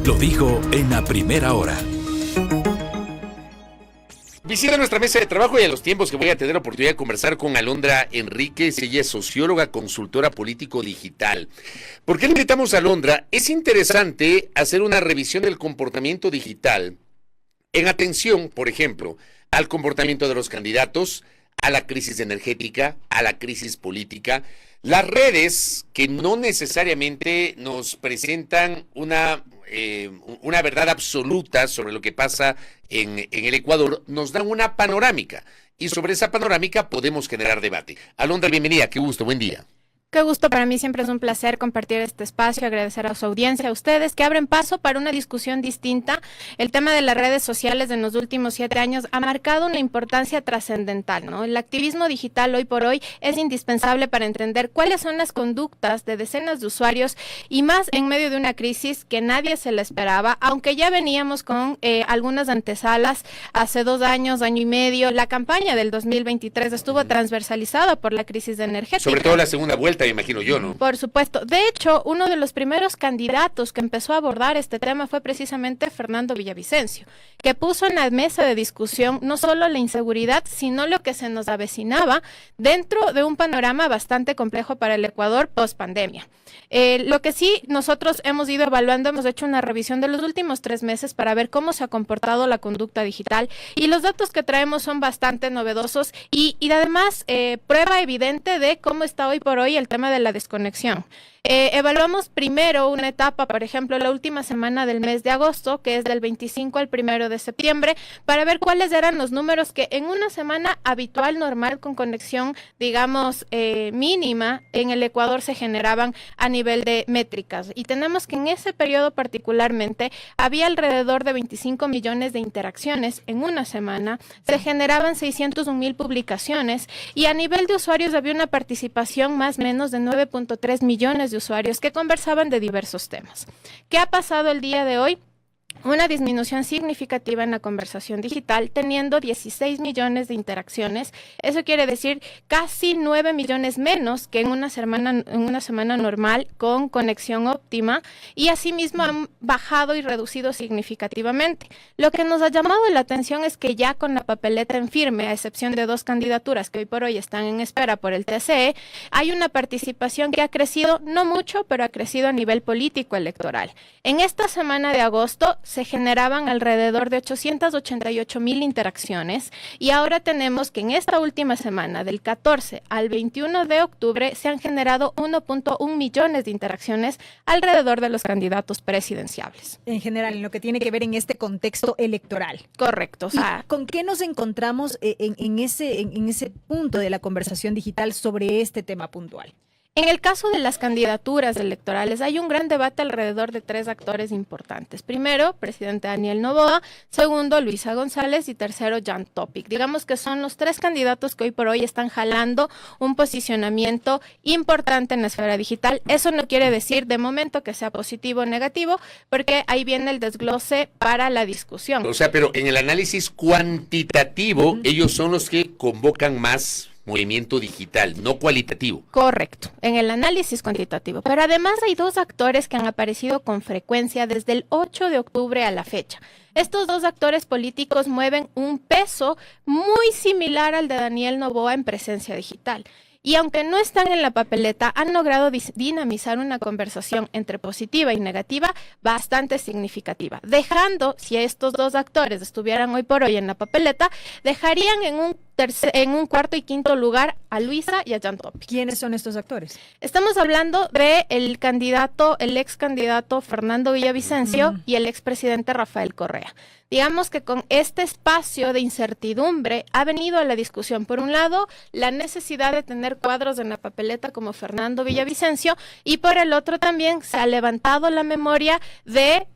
Lo dijo en la primera hora. Visita nuestra mesa de trabajo y a los tiempos que voy a tener la oportunidad de conversar con Alondra Enríquez. Ella es socióloga, consultora político-digital. ¿Por qué le invitamos a Alondra? Es interesante hacer una revisión del comportamiento digital en atención, por ejemplo, al comportamiento de los candidatos, a la crisis energética, a la crisis política. Las redes que no necesariamente nos presentan una verdad absoluta sobre lo que pasa en el Ecuador, nos dan una panorámica y sobre esa panorámica podemos generar debate. Alondra, bienvenida, qué gusto, buen día. Qué gusto, para mí siempre es un placer compartir este espacio, agradecer a su audiencia, a ustedes que abren paso para una discusión distinta. El tema de las redes sociales en los últimos 7 años ha marcado una importancia trascendental, ¿no? El activismo digital hoy por hoy es indispensable para entender cuáles son las conductas de decenas de usuarios y más en medio de una crisis que nadie se la esperaba, aunque ya veníamos con algunas antesalas hace 2 años, año y medio. La campaña del 2023 estuvo transversalizada por la crisis energética. Sobre todo la segunda vuelta, me imagino yo, ¿no? Por supuesto. De hecho, uno de los primeros candidatos que empezó a abordar este tema fue precisamente Fernando Villavicencio, que puso en la mesa de discusión no solo la inseguridad, sino lo que se nos avecinaba dentro de un panorama bastante complejo para el Ecuador post pandemia. Lo que sí nosotros hemos ido evaluando, hemos hecho una revisión de los últimos 3 meses para ver cómo se ha comportado la conducta digital y los datos que traemos son bastante novedosos y además prueba evidente de cómo está hoy por hoy el tema de la desconexión. Evaluamos primero una etapa, por ejemplo, la última semana del mes de agosto, que es del 25 al 1 de septiembre, para ver cuáles eran los números que en una semana habitual, normal, con conexión, digamos, mínima, en el Ecuador se generaban a nivel de métricas. Y tenemos que en ese periodo particularmente había alrededor de 25 millones de interacciones en una semana, se generaban 601,000 publicaciones y a nivel de usuarios había una participación más o menos de 9.3 millones de usuarios que conversaban de diversos temas. ¿Qué ha pasado el día de hoy? Una disminución significativa en la conversación digital, teniendo 16 millones de interacciones. Eso quiere decir casi 9 millones menos que en una semana normal con conexión óptima, y asimismo han bajado y reducido significativamente. Lo que nos ha llamado la atención es que ya con la papeleta en firme, a excepción de 2 candidaturas que hoy por hoy están en espera por el TSE, hay una participación que ha crecido, no mucho, pero ha crecido a nivel político electoral. En esta semana de agosto se generaban alrededor de 888,000 interacciones y ahora tenemos que en esta última semana, del 14 al 21 de octubre, se han generado 1.1 millones de interacciones alrededor de los candidatos presidenciables. En general, en lo que tiene que ver en este contexto electoral. Correcto. O sea, ¿con qué nos encontramos en ese punto de la conversación digital sobre este tema puntual? En el caso de las candidaturas electorales hay un gran debate alrededor de 3 actores importantes. Primero, presidente Daniel Noboa; segundo, Luisa González; y tercero, Jan Topic. Digamos que son los 3 candidatos que hoy por hoy están jalando un posicionamiento importante en la esfera digital. Eso no quiere decir de momento que sea positivo o negativo, porque ahí viene el desglose para la discusión. O sea, pero en el análisis cuantitativo, ellos son los que convocan más movimiento digital, no cualitativo. Correcto, en el análisis cuantitativo. Pero además hay 2 actores que han aparecido con frecuencia desde el 8 de octubre a la fecha. Estos 2 actores políticos mueven un peso muy similar al de Daniel Noboa en presencia digital. Y aunque no están en la papeleta, han logrado dinamizar una conversación entre positiva y negativa bastante significativa, dejando, si estos 2 actores estuvieran hoy por hoy en la papeleta, dejarían en un cuarto y quinto lugar a Luisa y a Jan Topic. ¿Quiénes son estos actores? Estamos hablando de el ex candidato Fernando Villavicencio y el expresidente Rafael Correa. Digamos que con este espacio de incertidumbre ha venido a la discusión, por un lado, la necesidad de tener cuadros en la papeleta como Fernando Villavicencio, y por el otro también se ha levantado la memoria de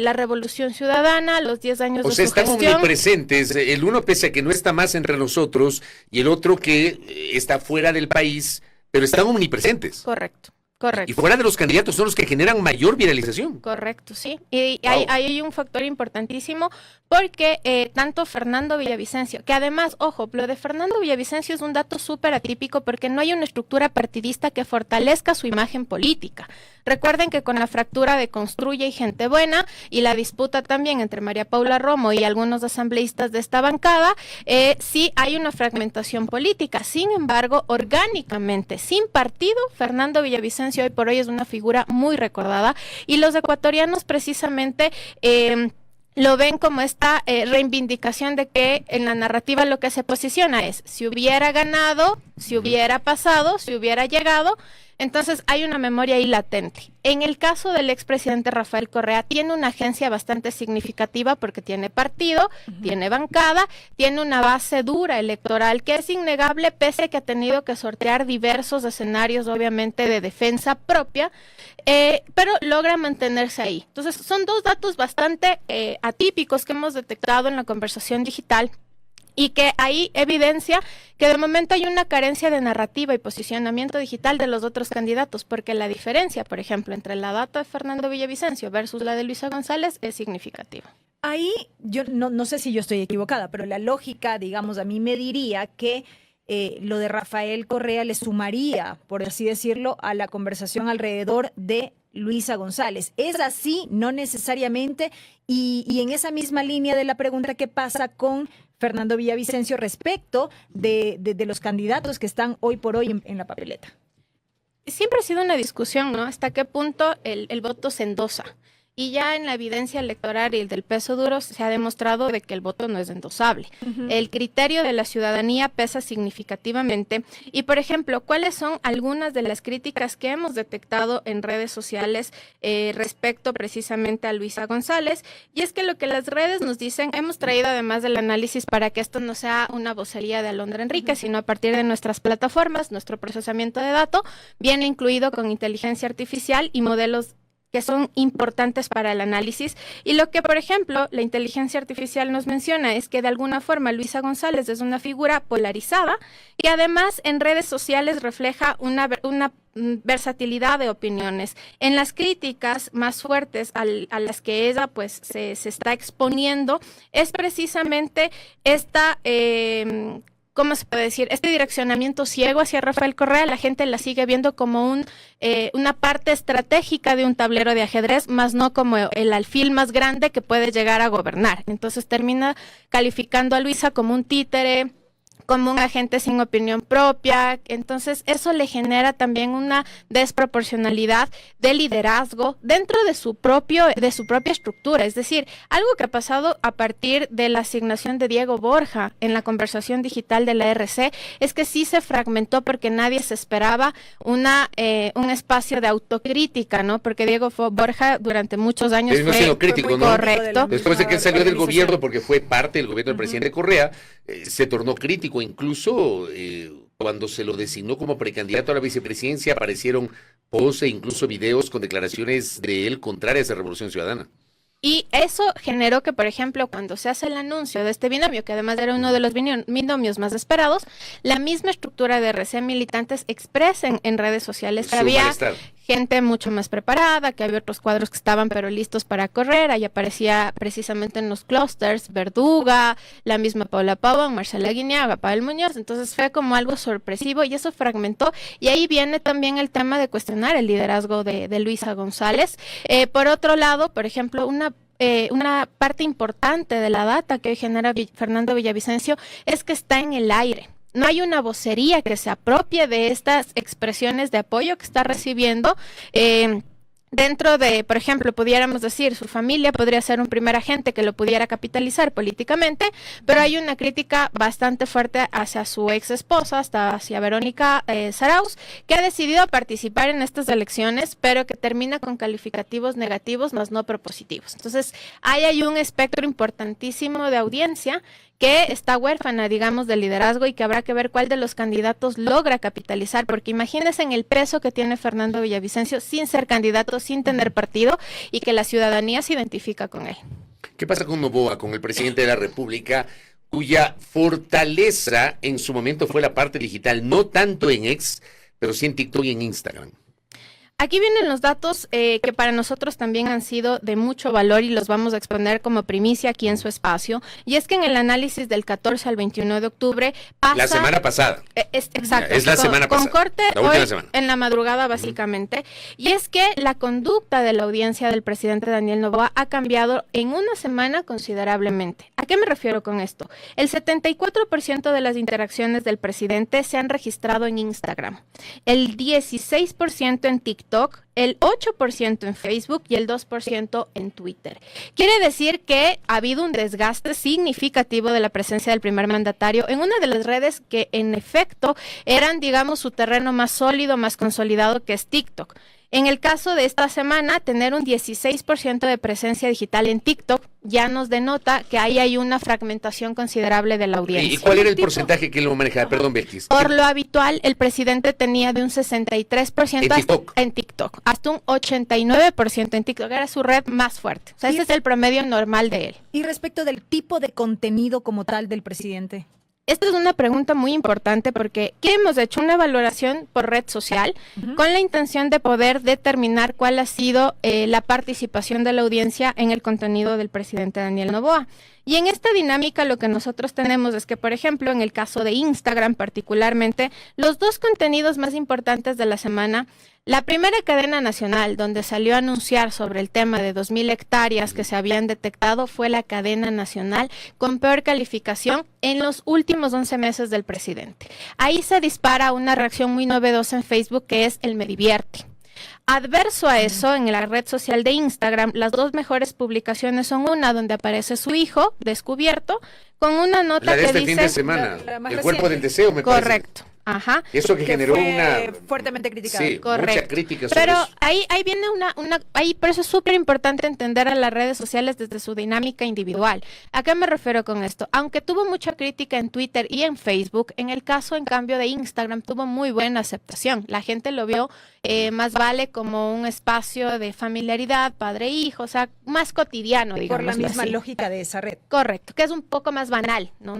la Revolución Ciudadana, los 10 años de su gestión. O sea, están omnipresentes, el uno pese a que no está más entre nosotros y el otro que está fuera del país, pero están omnipresentes. Correcto. Correcto. Y fuera de los candidatos son los que generan mayor viralización. Correcto, sí. Y hay un factor importantísimo porque tanto Fernando Villavicencio, que además, ojo, lo de Fernando Villavicencio es un dato súper atípico porque no hay una estructura partidista que fortalezca su imagen política. Recuerden que con la fractura de Construye y Gente Buena y la disputa también entre María Paula Romo y algunos asambleístas de esta bancada, sí hay una fragmentación política. Sin embargo, orgánicamente, sin partido, Fernando Villavicencio hoy por hoy es una figura muy recordada y los ecuatorianos precisamente lo ven como esta reivindicación de que en la narrativa lo que se posiciona es si hubiera ganado, si hubiera pasado, si hubiera llegado. Entonces hay una memoria ahí latente. En el caso del expresidente Rafael Correa, tiene una agencia bastante significativa porque tiene partido, tiene bancada, tiene una base dura electoral que es innegable pese a que ha tenido que sortear diversos escenarios, obviamente, de defensa propia, pero logra mantenerse ahí. Entonces son dos datos bastante atípicos que hemos detectado en la conversación digital. Y que ahí evidencia que de momento hay una carencia de narrativa y posicionamiento digital de los otros candidatos, porque la diferencia, por ejemplo, entre la data de Fernando Villavicencio versus la de Luisa González es significativa. Ahí yo no sé si yo estoy equivocada, pero la lógica, digamos, a mí me diría que lo de Rafael Correa le sumaría, por así decirlo, a la conversación alrededor de Luisa González. ¿Es así? No necesariamente. Y en esa misma línea de la pregunta, ¿qué pasa con Fernando Villavicencio respecto de los candidatos que están hoy por hoy en la papeleta? Siempre ha sido una discusión, ¿no? Hasta qué punto el voto se endosa. Y ya en la evidencia electoral y el del peso duro se ha demostrado de que el voto no es endosable. El criterio de la ciudadanía pesa significativamente. Y, por ejemplo, ¿cuáles son algunas de las críticas que hemos detectado en redes sociales respecto precisamente a Luisa González? Y es que lo que las redes nos dicen, hemos traído además del análisis para que esto no sea una vocería de Alondra Enríquez, sino a partir de nuestras plataformas, nuestro procesamiento de datos, viene incluido con inteligencia artificial y modelos que son importantes para el análisis. Y lo que, por ejemplo, la inteligencia artificial nos menciona es que de alguna forma Luisa González es una figura polarizada y además en redes sociales refleja una versatilidad de opiniones. En las críticas más fuertes a las que ella pues se está exponiendo es precisamente esta... ¿cómo se puede decir? Este direccionamiento ciego hacia Rafael Correa, la gente la sigue viendo como una parte estratégica de un tablero de ajedrez, más no como el alfil más grande que puede llegar a gobernar. Entonces termina calificando a Luisa como un títere, como un agente sin opinión propia. Entonces eso le genera también una desproporcionalidad de liderazgo dentro de su propia estructura. Es decir, algo que ha pasado a partir de la asignación de Diego Borja en la conversación digital de la RC es que sí se fragmentó porque nadie se esperaba un espacio de autocrítica, ¿no? Porque Diego Borja durante muchos años no fue crítico, muy ¿no? Correcto. Después de que él salió del gobierno porque fue parte del gobierno del presidente Correa, se tornó crítico. Incluso cuando se lo designó como precandidato a la vicepresidencia aparecieron posts e incluso videos con declaraciones de él contrarias a Revolución Ciudadana. Y eso generó que, por ejemplo, cuando se hace el anuncio de este binomio, que además era uno de los binomios más esperados, la misma estructura de RC militantes expresen en redes sociales que había gente mucho más preparada, que había otros cuadros que estaban pero listos para correr. Ahí aparecía precisamente en los clústeres Verduga, la misma Paula Pavón, Marcela Guiñaga, Pavel Muñoz. Entonces fue como algo sorpresivo y eso fragmentó. Y ahí viene también el tema de cuestionar el liderazgo de Luisa González. Por otro lado, por ejemplo, una parte importante de la data que hoy genera Fernando Villavicencio es que está en el aire. No hay una vocería que se apropie de estas expresiones de apoyo que está recibiendo. Dentro de, por ejemplo, pudiéramos decir, su familia podría ser un primer agente que lo pudiera capitalizar políticamente, pero hay una crítica bastante fuerte hacia su ex esposa, hasta hacia Verónica Zarauz, que ha decidido participar en estas elecciones, pero que termina con calificativos negativos, más no propositivos. Entonces, ahí hay un espectro importantísimo de audiencia que está huérfana, digamos, de liderazgo y que habrá que ver cuál de los candidatos logra capitalizar, porque imagínense en el peso que tiene Fernando Villavicencio sin ser candidato, sin tener partido y que la ciudadanía se identifica con él. ¿Qué pasa con Noboa, con el presidente de la República, cuya fortaleza en su momento fue la parte digital, no tanto en X, pero sí en TikTok y en Instagram? Aquí vienen los datos que para nosotros también han sido de mucho valor y los vamos a exponer como primicia aquí en su espacio. Y es que en el análisis del 14 al 21 de octubre pasa... La semana pasada. Exacto. Es la semana pasada. Con corte la última hoy semana. En la madrugada, básicamente. Y es que la conducta de la audiencia del presidente Daniel Noboa ha cambiado en una semana considerablemente. ¿A qué me refiero con esto? El 74% de las interacciones del presidente se han registrado en Instagram, el 16% en TikTok, el 8% en Facebook y el 2% en Twitter. Quiere decir que ha habido un desgaste significativo de la presencia del primer mandatario en una de las redes que en efecto eran, digamos, su terreno más sólido, más consolidado, que es TikTok. En el caso de esta semana, tener un 16% de presencia digital en TikTok ya nos denota que ahí hay una fragmentación considerable de la audiencia. ¿Y cuál era el porcentaje que él lo manejaba? Perdón, Belkis. Por lo habitual, el presidente tenía de un 63% en TikTok, hasta un 89% en TikTok. Era su red más fuerte. O sea, ese es el promedio normal de él. Y respecto del tipo de contenido como tal del presidente. Esta es una pregunta muy importante porque ¿qué hemos hecho? Una valoración por red social con la intención de poder determinar cuál ha sido la participación de la audiencia en el contenido del presidente Daniel Noboa. Y en esta dinámica lo que nosotros tenemos es que, por ejemplo, en el caso de Instagram particularmente, los dos contenidos más importantes de la semana, la primera cadena nacional donde salió a anunciar sobre el tema de 2.000 hectáreas que se habían detectado fue la cadena nacional con peor calificación en los últimos 11 meses del presidente. Ahí se dispara una reacción muy novedosa en Facebook que es el Me Divierte. Adverso a eso, en la red social de Instagram, las dos mejores publicaciones son una donde aparece su hijo descubierto con una nota la de que este dice... fin de semana, la el cuerpo del deseo, me parece. Correcto. Ajá. Eso que generó fue una... fuertemente criticada. Sí, Correcto. mucha crítica sobre Pero eso. ahí viene por eso es súper importante entender a las redes sociales desde su dinámica individual. ¿A qué me refiero con esto? Aunque tuvo mucha crítica en Twitter y en Facebook, en el caso, en cambio, de Instagram, tuvo muy buena aceptación. La gente lo vio más vale como un espacio de familiaridad, padre-hijo, o sea, más cotidiano, digamos. Por la misma lógica de esa red. Correcto, que es un poco más banal, no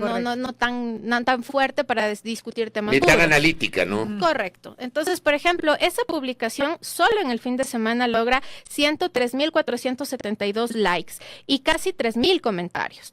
tan fuerte para discutir temas duros. Tan analítica, ¿no? Correcto. Entonces, por ejemplo, esa publicación solo en el fin de semana logra 103.472 likes y casi 3.000 comentarios.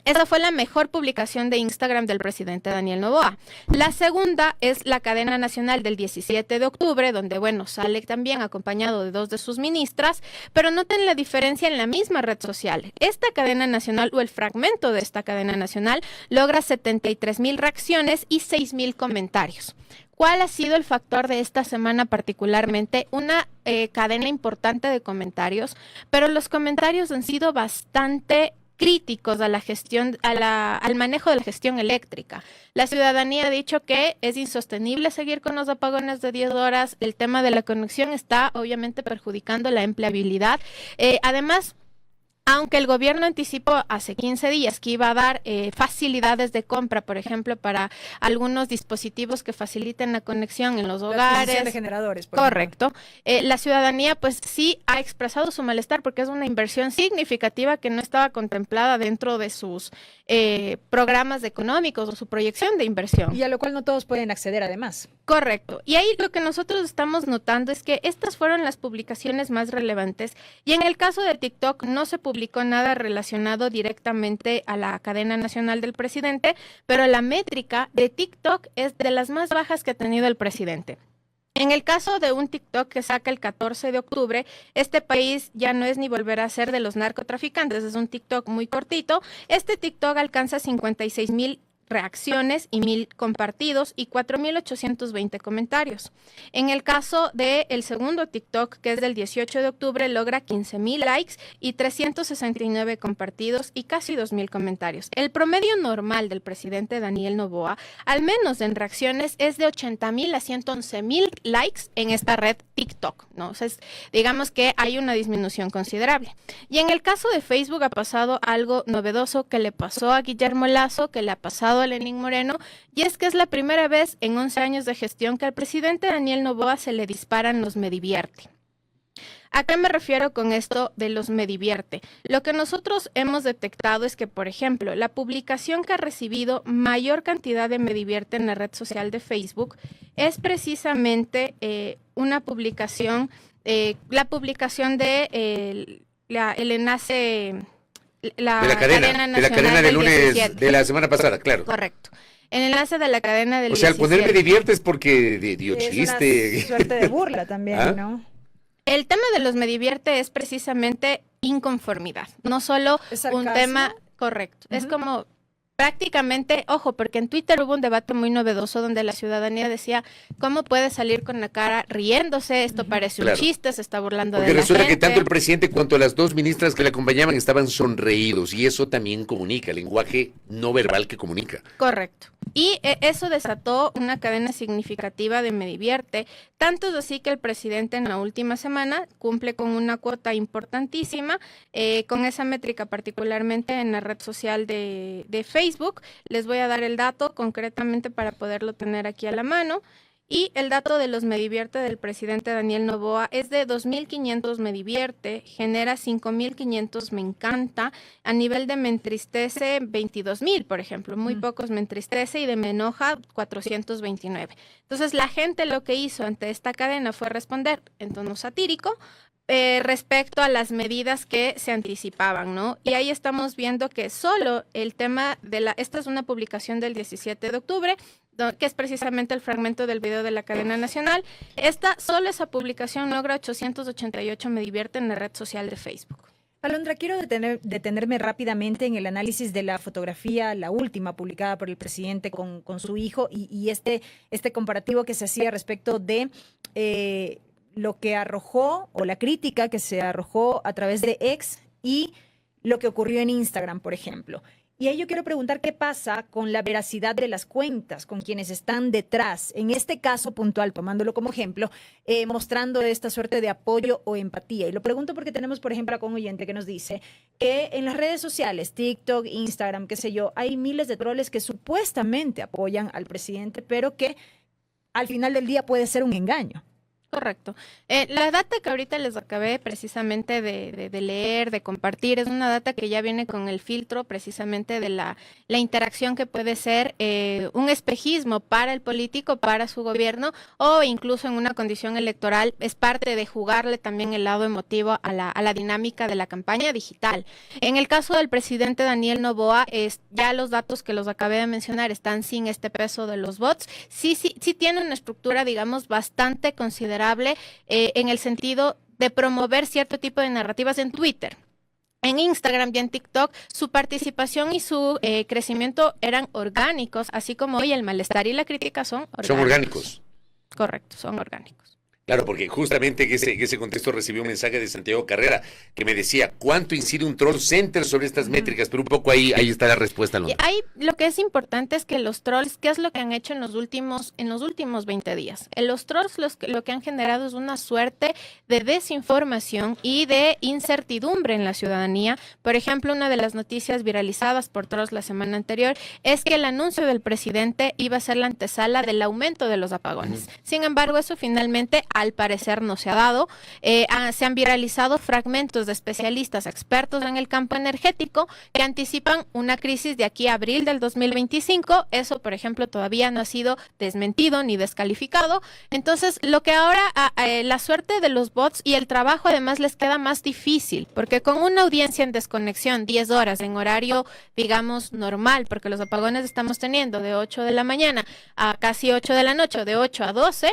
Esa fue la mejor publicación de Instagram del presidente Daniel Noboa. La segunda es la cadena nacional del 17 de octubre, donde, bueno, sale también acompañado de dos de sus ministras, pero noten la diferencia en la misma red social. Esta cadena nacional o el fragmento de esta cadena nacional logra 73.000 reacciones y 6.000 comentarios. ¿Cuál ha sido el factor de esta semana particularmente? Una cadena importante de comentarios, pero los comentarios han sido bastante críticos a la gestión, al manejo de la gestión eléctrica. La ciudadanía ha dicho que es insostenible seguir con los apagones de 10 horas. El tema de la conexión está obviamente perjudicando la empleabilidad. Además, aunque el gobierno anticipó hace 15 días que iba a dar facilidades de compra, por ejemplo, para algunos dispositivos que faciliten la conexión en los hogares. La de generadores. Correcto. La ciudadanía pues sí ha expresado su malestar porque es una inversión significativa que no estaba contemplada dentro de sus programas económicos o su proyección de inversión. Y a lo cual no todos pueden acceder además. Correcto. Y ahí lo que nosotros estamos notando es que estas fueron las publicaciones más relevantes y en el caso de TikTok no se publicó nada relacionado directamente a la cadena nacional del presidente, pero la métrica de TikTok es de las más bajas que ha tenido el presidente. En el caso de un TikTok que saca el 14 de octubre, este país ya no es ni volverá a ser de los narcotraficantes, es un TikTok muy cortito. Este TikTok alcanza 56.000 reacciones y 1.000 compartidos y 4.820 comentarios. En el caso del segundo TikTok, que es del 18 de octubre, logra 15.000 likes y 369 compartidos y casi 2.000 comentarios. El promedio normal del presidente Daniel Noboa, al menos en reacciones, es de 80.000 a 111.000 likes en esta red TikTok, ¿no? O sea, digamos que hay una disminución considerable. Y en el caso de Facebook ha pasado algo novedoso que le pasó a Guillermo Lasso, que le ha pasado a Lenín Moreno, y es que es la primera vez en 11 años de gestión que al presidente Daniel Noboa se le disparan los Me Divierte. ¿A qué me refiero con esto de los Me Divierte? Lo que nosotros hemos detectado es que, por ejemplo, la publicación que ha recibido mayor cantidad de Me Divierte en la red social de Facebook es precisamente una publicación la publicación de el enlace, de la cadena del lunes 17. de la semana pasada, claro. Correcto. El enlace de la cadena del 17. O sea, al ponerme divierte es porque dio Es chiste. una suerte de burla también, ¿Ah? ¿no? El tema de los me divierte es precisamente inconformidad, no solo ¿Es un sarcasmo? tema correcto. Es como prácticamente, ojo, porque en Twitter hubo un debate muy novedoso donde la ciudadanía decía, ¿cómo puede salir con la cara riéndose? Esto parece un Claro. chiste, se está burlando Porque de la resulta que gente. tanto el presidente cuanto las dos ministras que le acompañaban estaban sonreídos y eso también comunica, el lenguaje no verbal que comunica. Correcto. Y eso desató una cadena significativa de me divierte, tanto es así que el presidente en la última semana cumple con una cuota importantísima, con esa métrica particularmente en la red social de Facebook. Les voy a dar el dato concretamente para poderlo tener aquí a la mano. Y el dato de los me divierte del presidente Daniel Noboa es de 2.500 me divierte, genera 5.500 me encanta, a nivel de me entristece 22.000, por ejemplo, muy pocos me entristece, y de me enoja 429. Entonces la gente lo que hizo ante esta cadena fue responder en tono satírico, respecto a las medidas que se anticipaban, ¿no? Y ahí estamos viendo que solo el tema esta es una publicación del 17 de octubre, que es precisamente el fragmento del video de la cadena nacional. Solo esa publicación logra 888 me divierte en la red social de Facebook. Alondra, quiero detenerme rápidamente en el análisis de la fotografía, la última publicada por el presidente con su hijo y este comparativo que se hacía respecto de lo que arrojó o la crítica que se arrojó a través de X y lo que ocurrió en Instagram, por ejemplo. Y ahí yo quiero preguntar qué pasa con la veracidad de las cuentas, con quienes están detrás, en este caso puntual, tomándolo como ejemplo, mostrando esta suerte de apoyo o empatía. Y lo pregunto porque tenemos, por ejemplo, a un oyente que nos dice que en las redes sociales, TikTok, Instagram, qué sé yo, hay miles de troles que supuestamente apoyan al presidente, pero que al final del día puede ser un engaño. Correcto. La data que ahorita les acabé precisamente de leer, de compartir, es una data que ya viene con el filtro precisamente de la interacción que puede ser un espejismo para el político, para su gobierno, o incluso en una condición electoral, es parte de jugarle también el lado emotivo a la dinámica de la campaña digital. En el caso del presidente Daniel Noboa, ya los datos que los acabé de mencionar están sin este peso de los bots. Sí tiene una estructura, digamos, bastante considerable en el sentido de promover cierto tipo de narrativas en Twitter. En Instagram y en TikTok, su participación y su crecimiento eran orgánicos, así como hoy el malestar y la crítica son orgánicos. Son orgánicos. Correcto, son orgánicos. Claro, porque justamente en ese contexto recibí un mensaje de Santiago Carrera que me decía, ¿cuánto incide un troll center sobre estas métricas? Pero un poco ahí está la respuesta. Y ahí lo que es importante es que los trolls, ¿qué es lo que han hecho en los últimos 20 días? Los trolls lo que han generado es una suerte de desinformación y de incertidumbre en la ciudadanía. Por ejemplo, una de las noticias viralizadas por trolls la semana anterior es que el anuncio del presidente iba a ser la antesala del aumento de los apagones. Sin embargo, eso finalmente al parecer no se ha dado. Se han viralizado fragmentos de especialistas expertos en el campo energético que anticipan una crisis de aquí a abril del 2025. Eso, por ejemplo, todavía no ha sido desmentido ni descalificado. Entonces, lo que ahora la suerte de los bots y el trabajo además les queda más difícil, porque con una audiencia en desconexión 10 horas en horario, digamos, normal, porque los apagones estamos teniendo de 8 de la mañana a casi 8 de la noche, de 8 a 12,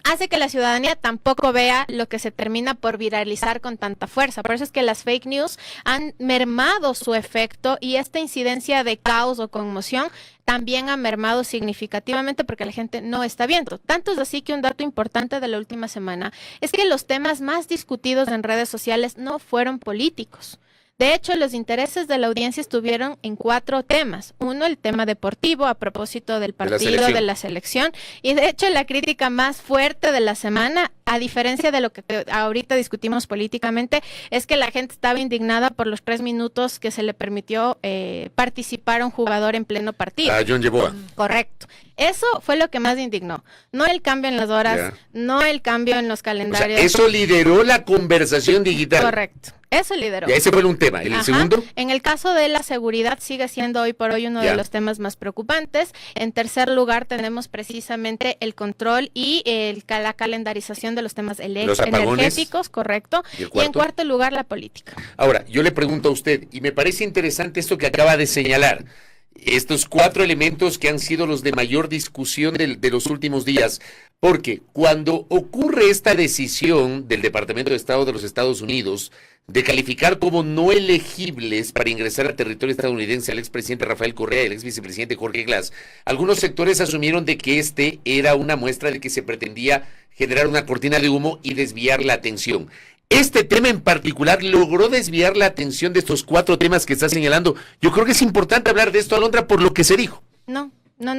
hace que la ciudadanía tampoco vea lo que se termina por viralizar con tanta fuerza. Por eso es que las fake news han mermado su efecto y esta incidencia de caos o conmoción también ha mermado significativamente porque la gente no está viendo. Tanto es así que un dato importante de la última semana es que los temas más discutidos en redes sociales no fueron políticos. De hecho, los intereses de la audiencia estuvieron en 4 temas. Uno, el tema deportivo a propósito del partido de la selección. Y de hecho, la crítica más fuerte de la semana, a diferencia de lo que ahorita discutimos políticamente, es que la gente estaba indignada por los 3 minutos que se le permitió participar a un jugador en pleno partido. A John Yeboah. Correcto. Eso fue lo que más indignó. No el cambio en las horas, no el cambio en los calendarios. O sea, eso lideró la conversación digital. Correcto. Eso lideró. Ya ese fue un tema. ¿En el segundo? En el caso de la seguridad sigue siendo hoy por hoy uno de los temas más preocupantes. En tercer lugar tenemos precisamente el control y la calendarización de los temas energéticos, correcto. Y en cuarto lugar la política. Ahora, yo le pregunto a usted, y me parece interesante esto que acaba de señalar, estos 4 elementos que han sido los de mayor discusión de los últimos días, porque cuando ocurre esta decisión del Departamento de Estado de los Estados Unidos de calificar como no elegibles para ingresar al territorio estadounidense al expresidente Rafael Correa y al exvicepresidente Jorge Glass, algunos sectores asumieron de que este era una muestra de que se pretendía generar una cortina de humo y desviar la atención. Este tema en particular logró desviar la atención de estos 4 temas que está señalando. Yo creo que es importante hablar de esto, Alondra, por lo que se dijo. No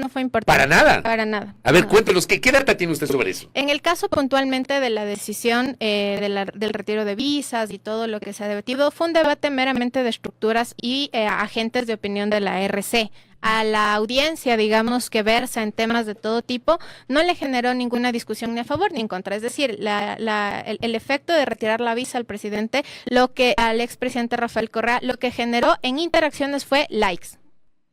fue importante. ¿Para nada? Para nada. A ver, cuéntenos, ¿qué data tiene usted sobre eso? En el caso puntualmente de la decisión del retiro de visas y todo lo que se ha debatido, fue un debate meramente de estructuras y agentes de opinión de la RC. A la audiencia, digamos, que versa en temas de todo tipo, no le generó ninguna discusión ni a favor ni en contra. Es decir, el efecto de retirar la visa al presidente, al expresidente Rafael Correa, lo que generó en interacciones fue likes.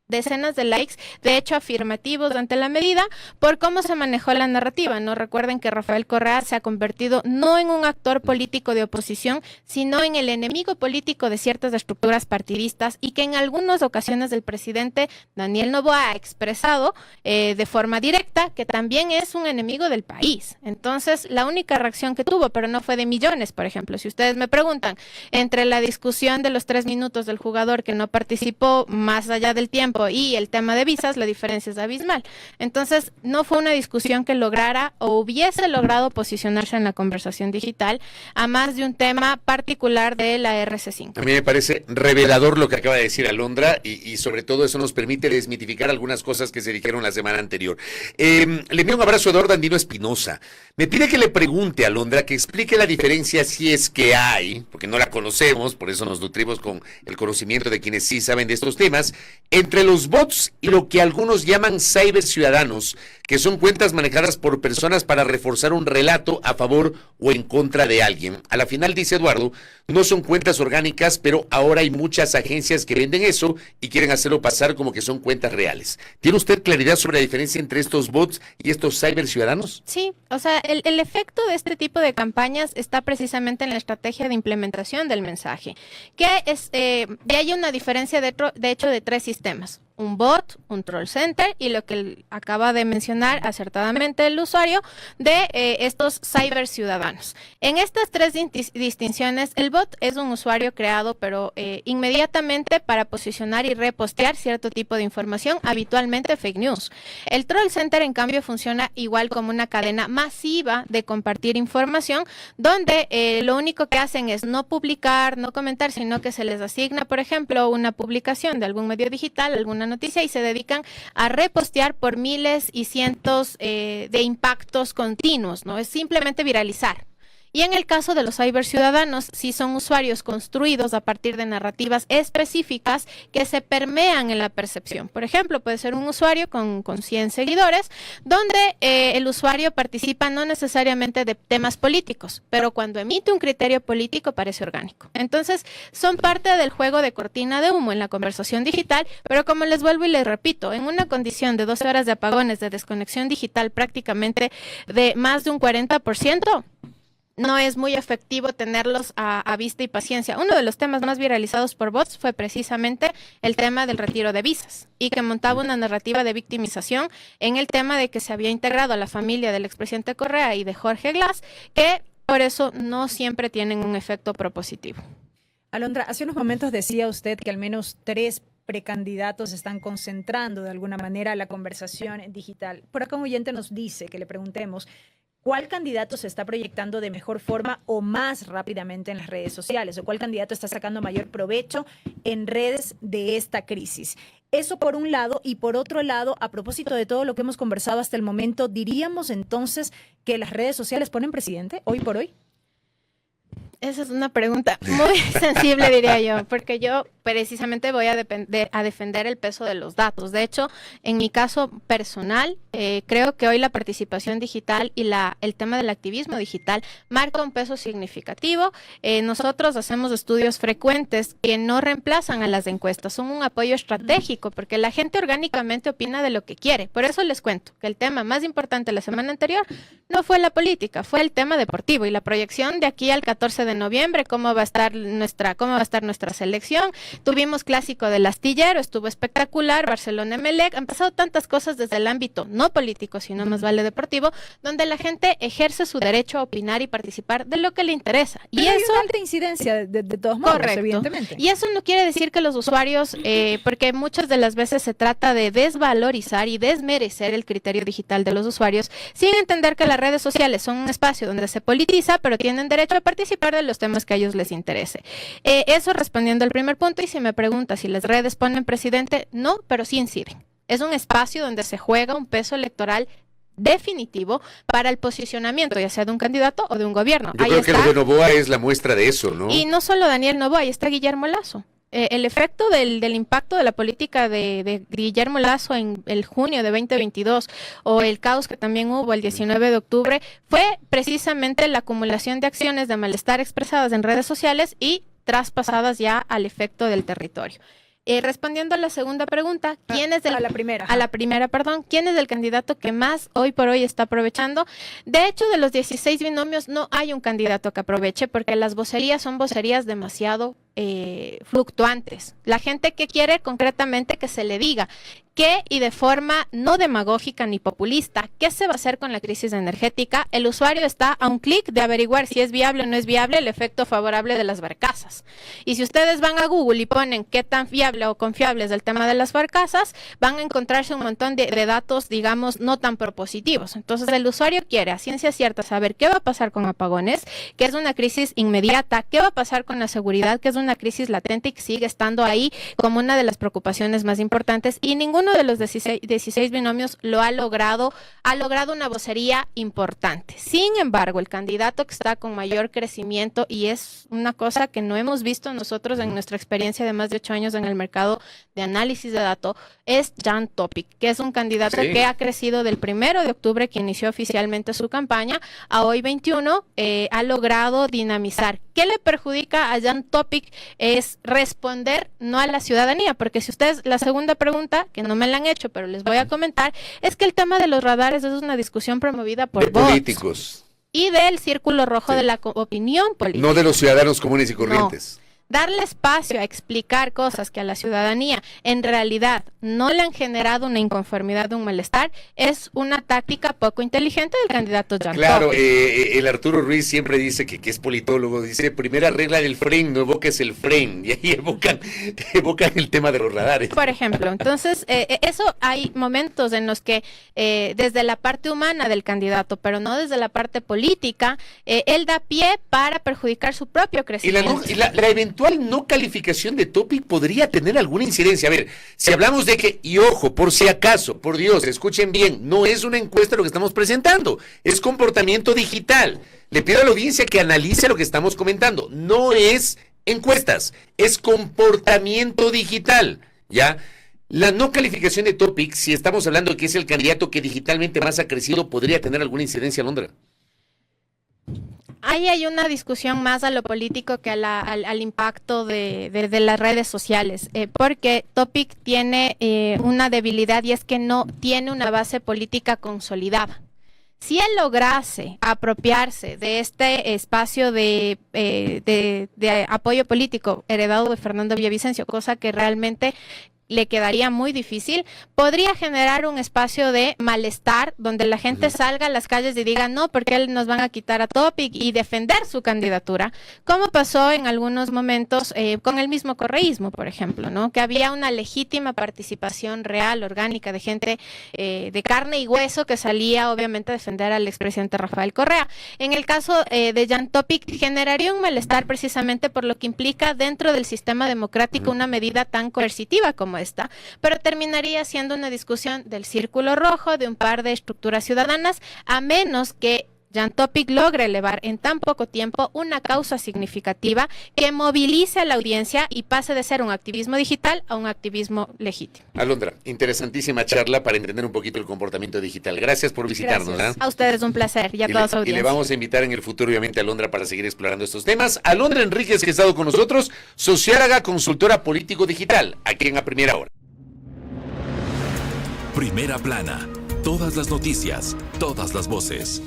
Decenas de likes, de hecho afirmativos ante la medida, por cómo se manejó la narrativa. No recuerden que Rafael Correa se ha convertido no en un actor político de oposición, sino en el enemigo político de ciertas estructuras partidistas, y que en algunas ocasiones el presidente Daniel Noboa ha expresado de forma directa que también es un enemigo del país. Entonces, la única reacción que tuvo, pero no fue de millones, por ejemplo, si ustedes me preguntan, entre la discusión de los 3 minutos del jugador que no participó más allá del tiempo y el tema de visas, la diferencia es abismal. Entonces, no fue una discusión que lograra o hubiese logrado posicionarse en la conversación digital a más de un tema particular de la RC5. A mí me parece revelador lo que acaba de decir Alondra y sobre todo eso nos permite desmitificar algunas cosas que se dijeron la semana anterior. Le envío un abrazo a Eduardo Andino Espinosa. Me pide que le pregunte a Alondra que explique la diferencia, si es que hay, porque no la conocemos, por eso nos nutrimos con el conocimiento de quienes sí saben de estos temas, entre los bots y lo que algunos llaman ciberciudadanos, que son cuentas manejadas por personas para reforzar un relato a favor o en contra de alguien. A la final, dice Eduardo, no son cuentas orgánicas, pero ahora hay muchas agencias que venden eso y quieren hacerlo pasar como que son cuentas reales. ¿Tiene usted claridad sobre la diferencia entre estos bots y estos ciberciudadanos? Sí, o sea, el efecto de este tipo de campañas está precisamente en la estrategia de implementación del mensaje, que es, hay una diferencia de hecho de 3 sistemas. Un bot, un troll center y lo que acaba de mencionar acertadamente el usuario de estos ciberciudadanos. En estas 3 distinciones, el bot es un usuario creado pero inmediatamente para posicionar y repostear cierto tipo de información, habitualmente fake news. El troll center, en cambio, funciona igual como una cadena masiva de compartir información, donde lo único que hacen es no publicar, no comentar, sino que se les asigna, por ejemplo, una publicación de algún medio digital, alguna noticia, y se dedican a repostear por miles y cientos de impactos continuos, ¿no? Es simplemente viralizar. Y en el caso de los ciberciudadanos, sí son usuarios construidos a partir de narrativas específicas que se permean en la percepción. Por ejemplo, puede ser un usuario con 100 seguidores, donde el usuario participa no necesariamente de temas políticos, pero cuando emite un criterio político parece orgánico. Entonces, son parte del juego de cortina de humo en la conversación digital, pero como les vuelvo y les repito, en una condición de 12 horas de apagones, de desconexión digital prácticamente de más de un 40%, no es muy efectivo tenerlos a vista y paciencia. Uno de los temas más viralizados por bots fue precisamente el tema del retiro de visas, y que montaba una narrativa de victimización en el tema de que se había integrado a la familia del expresidente Correa y de Jorge Glass, que por eso no siempre tienen un efecto propositivo. Alondra, hace unos momentos decía usted que al menos 3 precandidatos están concentrando de alguna manera la conversación digital. Por acá un oyente nos dice que le preguntemos ¿cuál candidato se está proyectando de mejor forma o más rápidamente en las redes sociales? ¿O cuál candidato está sacando mayor provecho en redes de esta crisis? Eso por un lado, y por otro lado, a propósito de todo lo que hemos conversado hasta el momento, ¿diríamos entonces que las redes sociales ponen presidente hoy por hoy? Esa es una pregunta muy sensible, diría yo, porque yo precisamente voy a defender el peso de los datos. De hecho, en mi caso personal, creo que hoy la participación digital y el tema del activismo digital marca un peso significativo. Nosotros hacemos estudios frecuentes que no reemplazan a las encuestas, son un apoyo estratégico porque la gente orgánicamente opina de lo que quiere. Por eso les cuento que el tema más importante la semana anterior no fue la política, fue el tema deportivo y la proyección de aquí al 14 de noviembre, cómo va a estar nuestra selección. Tuvimos clásico del astillero, estuvo espectacular, Barcelona-Emelec, han pasado tantas cosas desde el ámbito no político, sino más vale deportivo, donde la gente ejerce su derecho a opinar y participar de lo que le interesa. Pero y hay eso una alta incidencia de todos modos, correcto, evidentemente. Y eso no quiere decir que los usuarios, porque muchas de las veces se trata de desvalorizar y desmerecer el criterio digital de los usuarios, sin entender que las redes sociales son un espacio donde se politiza, pero tienen derecho a participar de los temas que a ellos les interese. Eso respondiendo al primer punto, y si me pregunta si las redes ponen presidente, no, pero sí inciden. Es un espacio donde se juega un peso electoral definitivo para el posicionamiento, ya sea de un candidato o de un gobierno. Yo creo que el de Noboa es la muestra de eso, ¿no? Y no solo Daniel Noboa, ahí está Guillermo Lasso. El efecto del impacto de la política de Guillermo Lasso en el junio de 2022 o el caos que también hubo el 19 de octubre fue precisamente la acumulación de acciones de malestar expresadas en redes sociales y traspasadas ya al efecto del territorio. Respondiendo a la segunda pregunta, ¿quién es a la primera? A la primera, perdón. ¿Quién es el candidato que más hoy por hoy está aprovechando? De hecho, de los 16 binomios no hay un candidato que aproveche porque las vocerías son vocerías demasiado fluctuantes. La gente que quiere concretamente que se le diga qué y de forma no demagógica ni populista, qué se va a hacer con la crisis energética. El usuario está a un clic de averiguar si es viable o no es viable el efecto favorable de las barcazas. Y si ustedes van a Google y ponen qué tan fiable o confiable es el tema de las barcazas, van a encontrarse un montón de datos, digamos, no tan propositivos. Entonces el usuario quiere a ciencia cierta saber qué va a pasar con apagones, que es una crisis inmediata, qué va a pasar con la seguridad, que es una crisis latente y que sigue estando ahí como una de las preocupaciones más importantes, y ninguno de los 16 binomios lo ha logrado una vocería importante. Sin embargo, el candidato que está con mayor crecimiento, y es una cosa que no hemos visto nosotros en nuestra experiencia de más de 8 años en el mercado de análisis de datos, es Jan Topic, que es un candidato que ha crecido del 1 de octubre, que inició oficialmente su campaña, a hoy 21, ha logrado dinamizar. ¿Qué le perjudica a Jan Topic? Es responder no a la ciudadanía, porque si ustedes, la segunda pregunta, que no me la han hecho, pero les voy a comentar, es que el tema de los radares es una discusión promovida por políticos y del círculo rojo de la opinión política. No de los ciudadanos comunes y corrientes. No. Darle espacio a explicar cosas que a la ciudadanía en realidad no le han generado una inconformidad o un malestar es una táctica poco inteligente del candidato Jan Claro, Topic. El Arturo Ruiz siempre dice que es politólogo, dice, primera regla del FREN, no evoques el FREN, y ahí evocan el tema de los radares. Por ejemplo, entonces, eso hay momentos en los que desde la parte humana del candidato, pero no desde la parte política, él da pie para perjudicar su propio crecimiento. Y la eventual no calificación de Topic podría tener alguna incidencia. A ver, si hablamos de que, y ojo, por si acaso, por Dios, escuchen bien, no es una encuesta lo que estamos presentando, es comportamiento digital. Le pido a la audiencia que analice lo que estamos comentando. No es encuestas, es comportamiento digital, ¿ya? La no calificación de Topic, si estamos hablando de que es el candidato que digitalmente más ha crecido, ¿podría tener alguna incidencia, Londra? Ahí hay una discusión más a lo político que al impacto de las redes sociales, porque Topic tiene una debilidad y es que no tiene una base política consolidada. Si él lograse apropiarse de este espacio de apoyo político heredado de Fernando Villavicencio, cosa que realmente le quedaría muy difícil, podría generar un espacio de malestar donde la gente salga a las calles y diga no, porque él nos van a quitar a Topic, y defender su candidatura, como pasó en algunos momentos con el mismo correísmo, por ejemplo, ¿no? Que había una legítima participación real, orgánica, de gente de carne y hueso que salía obviamente a defender al expresidente Rafael Correa. En el caso de Jan Topic, generaría un malestar precisamente por lo que implica dentro del sistema democrático una medida tan coercitiva como esta, pero terminaría siendo una discusión del círculo rojo, de un par de estructuras ciudadanas, a menos que Jan Topic logra elevar en tan poco tiempo una causa significativa que movilice a la audiencia y pase de ser un activismo digital a un activismo legítimo. Alondra, interesantísima charla para entender un poquito el comportamiento digital. Gracias por visitarnos. Gracias. A ustedes un placer y a toda su Y audiencia. le vamos a invitar en el futuro, obviamente, a Alondra para seguir explorando estos temas. Alondra Enríquez, que ha estado con nosotros, socióloga, consultora político digital, aquí en A Primera Hora. Primera plana. Todas las noticias, todas las voces.